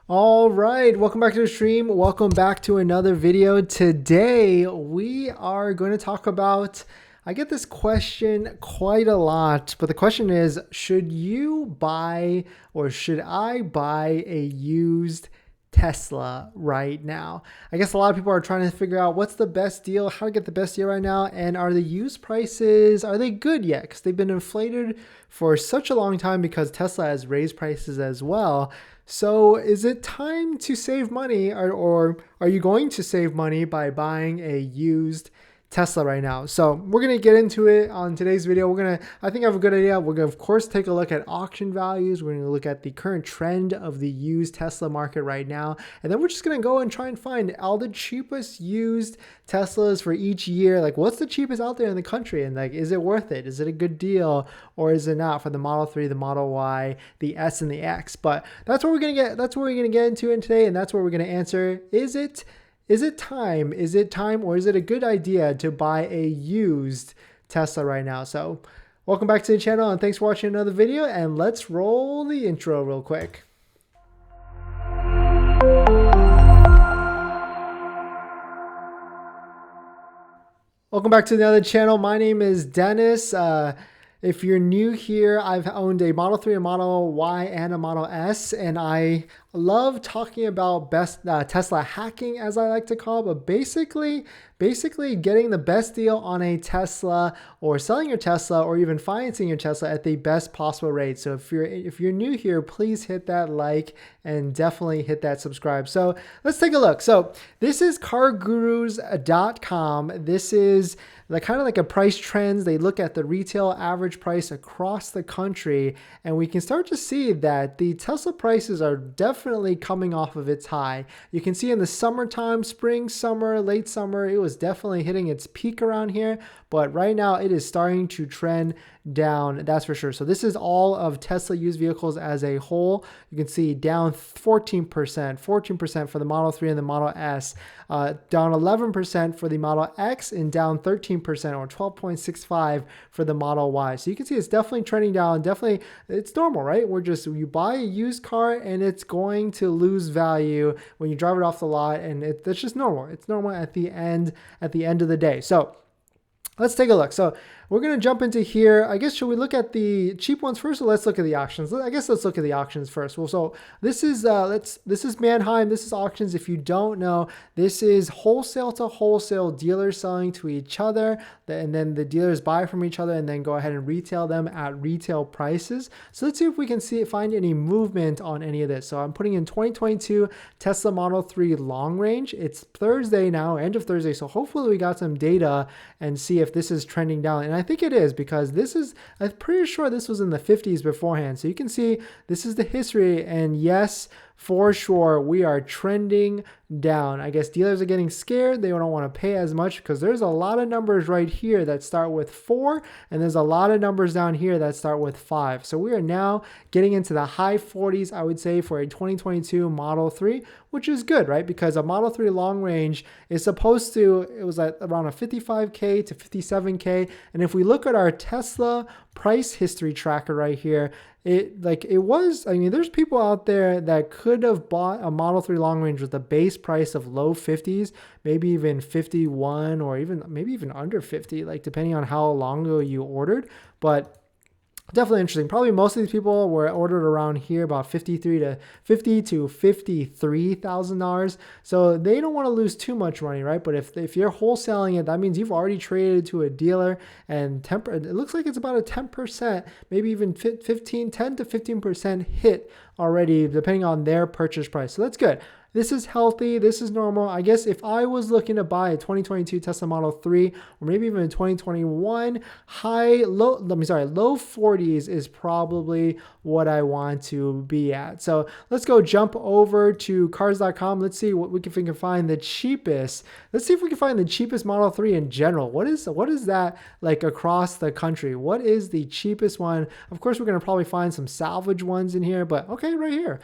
All right, welcome back to the stream. Welcome back to another video. Today we are going to talk about, I get this question quite a lot, but the question is, should you buy or should I buy a used Tesla right now? I guess a lot of people are trying to figure out what's the best deal, how to get the best deal right now, and are the used prices, are they good yet? Because they've been inflated for such a long time because Tesla has raised prices as well. So is it time to save money, or are you going to save money by buying a used Tesla right now? So we're going to get into it on today's video. I think I have a good idea. We're going to, of course, take a look at auction values. We're going to look at the current trend of the used Tesla market right now. And then we're just going to go and try and find all the cheapest used Teslas for each year. Like, what's the cheapest out there in the country? And like, is it worth it? Is it a good deal or is it not for the Model 3, the Model Y, the S and the X? But that's what we're going to get. That's what we're going to get into it today. And that's what we're going to answer. Is it time? Is it time, or is it a good idea to buy a used Tesla right now? So welcome back to the channel and thanks for watching another video, and let's roll the intro real quick. Welcome back to another channel. My name is Dennis. If you're new here, I've owned a Model 3, a Model Y, and a Model S, and I love talking about Tesla hacking, as I like to call it, but basically getting the best deal on a Tesla, or selling your Tesla, or even financing your Tesla at the best possible rate. So if you're new here, please hit that like and definitely hit that subscribe. So let's take a look. So this is cargurus.com. This is kind of like a price trends. They look at the retail average price across the country, and we can start to see that the Tesla prices are definitely coming off of its high. You can see in the summertime, spring, summer, late summer, it was definitely hitting its peak around here, but right now it is starting to trend down, that's for sure. So this is all of Tesla used vehicles as a whole. You can see down 14% for the Model 3 and the Model S, down 11% for the Model X, and down 13% or 12.65 for the Model Y. So you can see it's definitely trending down. Definitely, it's normal, right? You buy a used car and it's going to lose value when you drive it off the lot, and that's just normal. It's normal at the end of the day. So let's take a look. So we're going to jump into here. I guess, should we look at the cheap ones first, or let's look at the auctions? I guess let's look at the auctions first. Well, so this is Manheim. This is auctions. If you don't know, this is wholesale to wholesale, dealers selling to each other, and then the dealers buy from each other and then go ahead and retail them at retail prices. So let's see if we can find any movement on any of this. So I'm putting in 2022 Tesla Model 3 long range. It's Thursday now, end of Thursday. So hopefully we got some data and see if this is trending down. And I think it is, because I'm pretty sure this was in the 50s beforehand. So you can see this is the history, and yes, for sure, we are trending down. I guess dealers are getting scared. They don't want to pay as much because there's a lot of numbers right here that start with 4, and there's a lot of numbers down here that start with 5. So we are now getting into the high 40s, I would say, for a 2022 Model 3, which is good, right? Because a Model 3 long range is supposed to, it was at around a 55K to 57K. And if we look at our Tesla price history tracker right here, there's people out there that could have bought a Model 3 long range with a base price of low 50s, maybe even 51, or maybe even under 50, like depending on how long ago you ordered. But definitely interesting. Probably most of these people were ordered around here about $50,000 to $53,000. So they don't want to lose too much money, right? But if you're wholesaling it, that means you've already traded to a dealer, and it looks like it's about a 10%, maybe even 10 to 15% hit already, depending on their purchase price. So that's good. This is healthy. This is normal. I guess if I was looking to buy a 2022 Tesla Model 3, or maybe even a 2021, low 40s is probably what I want to be at. So let's go jump over to cars.com. Let's see what we can find the cheapest. Let's see if we can find the cheapest Model 3 in general. What is that like across the country? What is the cheapest one? Of course, we're going to probably find some salvage ones in here, but okay, right here,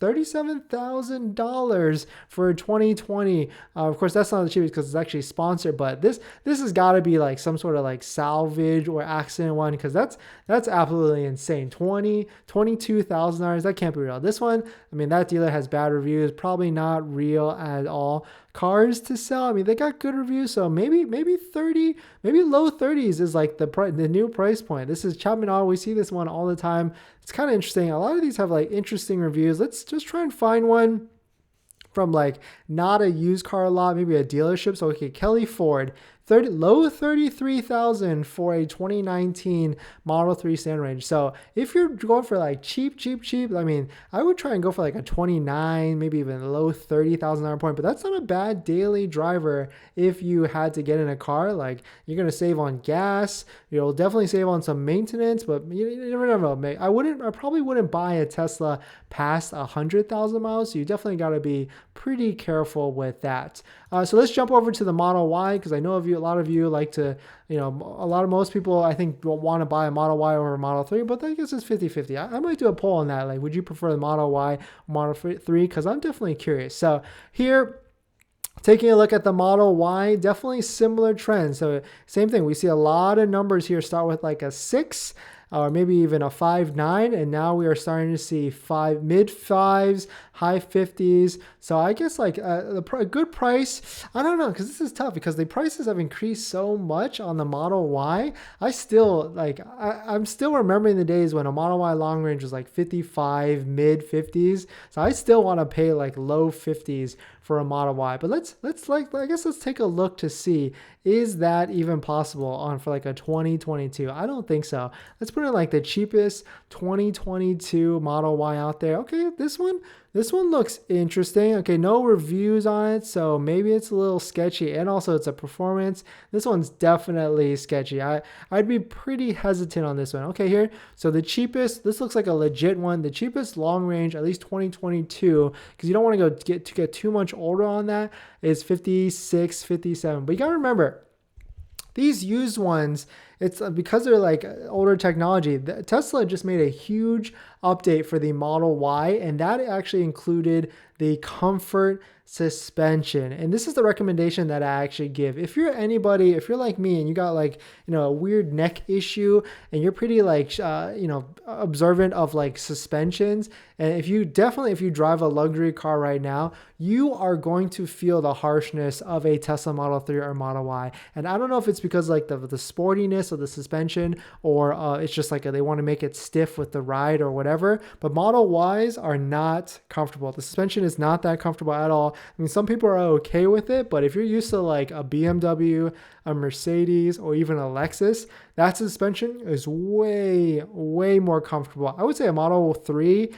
$37,000 for a 2020. Of course, that's not the cheapest because it's actually sponsored, but this has got to be like some sort of like salvage or accident one, because that's absolutely insane. $22,000. That can't be real. This one, I mean, that dealer has bad reviews, probably not real at all. Cars to sell, I mean, they got good reviews, so maybe 30, maybe low 30s is like the new price point. This is Chapman Auto. We see this one all the time. It's kind of interesting. A lot of these have like interesting reviews. Let's just try and find one from like not a used car lot, maybe a dealership. So okay, Kelly Ford, low 33,000 for a 2019 Model 3 Standard Range. So if you're going for like cheap, I mean, I would try and go for like a 29, maybe even a low $30,000 point. But that's not a bad daily driver if you had to get in a car. Like, you're gonna save on gas. You'll definitely save on some maintenance, but you never know. I probably wouldn't buy a Tesla past 100,000 miles. So you definitely got to be pretty careful with that. So let's jump over to the Model Y, because I know a lot of you like to, most people I think want to buy a Model Y over a Model 3, but I guess it's 50-50. I might do a poll on that. Like, would you prefer the Model Y or Model 3? Because I'm definitely curious. So here, taking a look at the Model Y, definitely similar trends. So same thing. We see a lot of numbers here start with like a 6 or maybe even a 5.9, and now we are starting to see mid 5s, high 50s. So I guess like a good price. I don't know, because this is tough because the prices have increased so much on the Model Y. I'm still remembering the days when a Model Y long range was like 55, mid 50s. So I still want to pay like low 50s for a Model Y. But let's take a look to see, is that even possible for like a 2022? I don't think so. Let's put in like the cheapest 2022 Model Y out there. Okay, this one looks interesting. Okay, no reviews on it, so maybe it's a little sketchy, and also it's a performance. This one's definitely sketchy. I'd be pretty hesitant on this one. Okay, here, so the cheapest, this looks like a legit one. The cheapest long range, at least 2022, because you don't want to get too much older on that, is 56, 57. But you gotta remember, these used ones, it's because they're like older technology. Tesla just made a huge update for the Model Y, and that actually included the comfort suspension. And this is the recommendation that I actually give. If you're like me and you got like, a weird neck issue and you're pretty like, observant of like suspensions, and if you drive a luxury car right now, you are going to feel the harshness of a Tesla Model 3 or Model Y. And I don't know if it's because like the sportiness of the suspension, or it's just like they want to make it stiff with the ride or whatever, but Model Ys are not comfortable. The suspension is not that comfortable at all. I mean, some people are okay with it, but if you're used to like a BMW, a Mercedes, or even a Lexus, that suspension is way, way more comfortable. I would say a Model 3,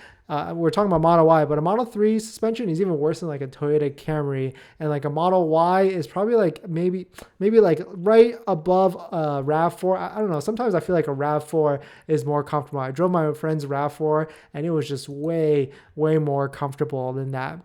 we're talking about Model Y, but a Model 3 suspension is even worse than like a Toyota Camry, and like a Model Y is probably like maybe like right above a RAV4. I don't know. Sometimes I feel like a RAV4 is more comfortable. I drove my friend's RAV4 and it was just way, way more comfortable than that.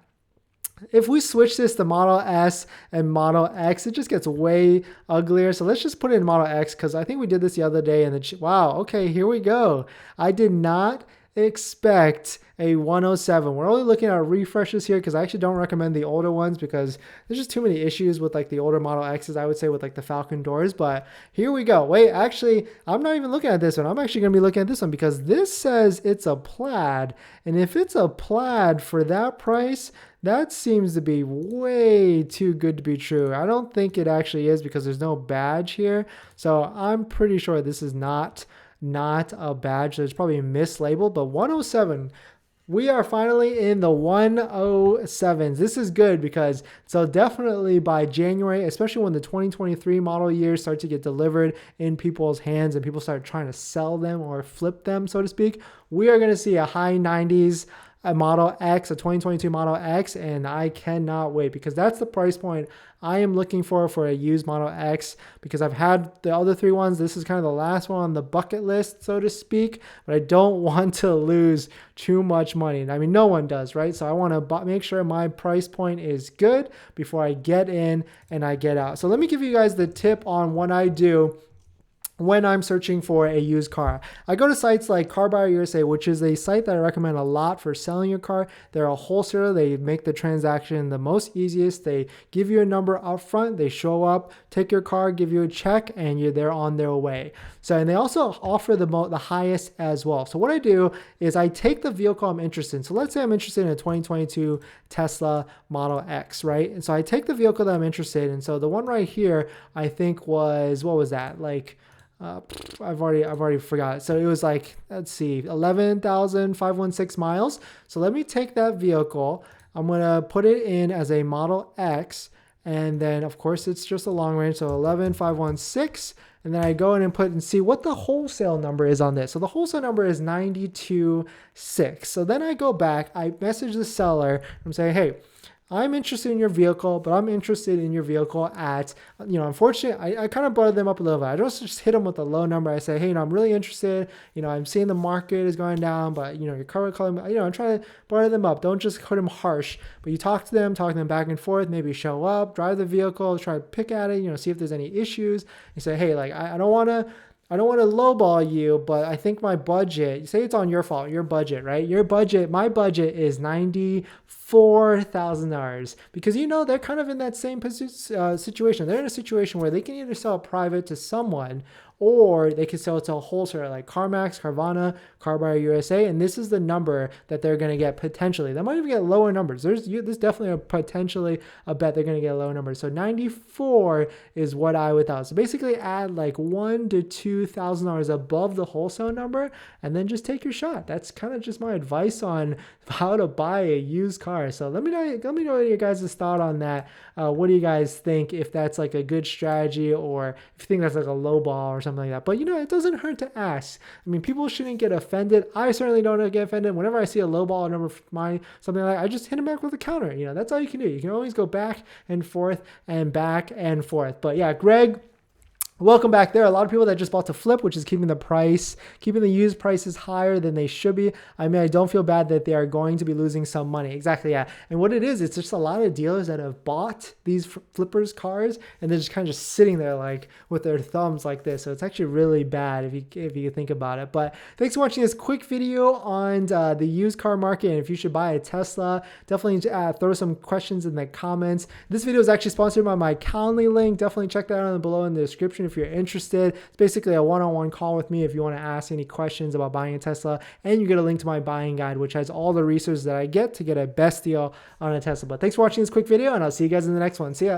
If we switch this to Model S and Model X, it just gets way uglier. So let's just put it in Model X, because I think we did this the other day. And wow, okay, here we go. I did not expect a 107. We're only looking at refreshes here, because I actually don't recommend the older ones because there's just too many issues with like the older Model X's, I would say, with like the Falcon doors. But here we go. Wait, actually, I'm not even looking at this one. I'm actually going to be looking at this one, because this says it's a plaid. And if it's a plaid for that price, that seems to be way too good to be true. I don't think it actually is, because there's no badge here. So I'm pretty sure this is not a badge. There's probably mislabeled, but 107. We are finally in the 107s. This is good, because so definitely by January, especially when the 2023 model years start to get delivered in people's hands and people start trying to sell them or flip them, so to speak, we are going to see a high 90s, a Model X, a 2022 Model X, and I cannot wait, because that's the price point I am looking for a used Model X, because I've had the other 3 ones. This is kind of the last one on the bucket list, so to speak, but I don't want to lose too much money. I mean, no one does, right? So I want to make sure my price point is good before I get in and I get out. So let me give you guys the tip on what I do when I'm searching for a used car. I go to sites like Car Buyer USA, which is a site that I recommend a lot for selling your car. They're a wholesaler. They make the transaction the most easiest. They give you a number up front. They show up, take your car, give you a check, and they're on their way. So, and they also offer the highest as well. So what I do is I take the vehicle I'm interested in. So let's say I'm interested in a 2022 Tesla Model X, right? And so I take the vehicle that I'm interested in. So the one right here, I think was, what was that? Like, I've already forgot. So it was like, let's see, 11,516 miles. So let me take that vehicle. I'm going to put it in as a Model X. And then of course it's just a long range. So 11,516. And then I go in and put and see what the wholesale number is on this. So the wholesale number is 92.6. So then I go back, I message the seller. I'm saying, hey, I'm interested in your vehicle, but I'm interested in your vehicle at, unfortunately, I kind of brought them up a little bit. I don't just hit them with a low number. I say, hey, I'm really interested. I'm seeing the market is going down, but, your current color, I'm trying to butter them up. Don't just hit them harsh, but you talk to them back and forth, maybe show up, drive the vehicle, try to pick at it, see if there's any issues. You say, hey, like, I don't want to lowball you, but I think my budget, you say it's on your fault, your budget, right? My budget is $94,000 because, they're kind of in that same situation. They're in a situation where they can either sell it private to someone or they can sell it to a wholesaler like CarMax, Carvana, Car Buyer USA, and this is the number that they're going to get potentially. They might even get lower numbers. There's definitely potentially a bet they're going to get lower numbers. So 94 is what I would thought. So basically add like $1,000 to $2,000 above the wholesale number, and then just take your shot. That's kind of just my advice on how to buy a used car. So let me know your guys' thought on that. What do you guys think? If that's like a good strategy, or if you think that's like a low ball or something like that. But it doesn't hurt to ask. I mean, people shouldn't get offended. I certainly don't get offended. Whenever I see a low ball number for something like that, I just hit him back with a counter. That's all you can do. You can always go back and forth and back and forth. But yeah, Greg, welcome back. There are a lot of people that just bought to flip, which is keeping the used prices higher than they should be. I mean, I don't feel bad that they are going to be losing some money. Exactly, yeah. And what it is, it's just a lot of dealers that have bought these flippers cars and they're just kind of just sitting there like with their thumbs like this. So it's actually really bad if you think about it. But thanks for watching this quick video on the used car market and if you should buy a Tesla. Definitely throw some questions in the comments. This video is actually sponsored by my Calendly link. Definitely check that out below in the description if you're interested. It's basically a one-on-one call with me if you want to ask any questions about buying a Tesla, and you get a link to my buying guide, which has all the resources that I get to get a best deal on a Tesla. But thanks for watching this quick video, and I'll see you guys in the next one. See ya.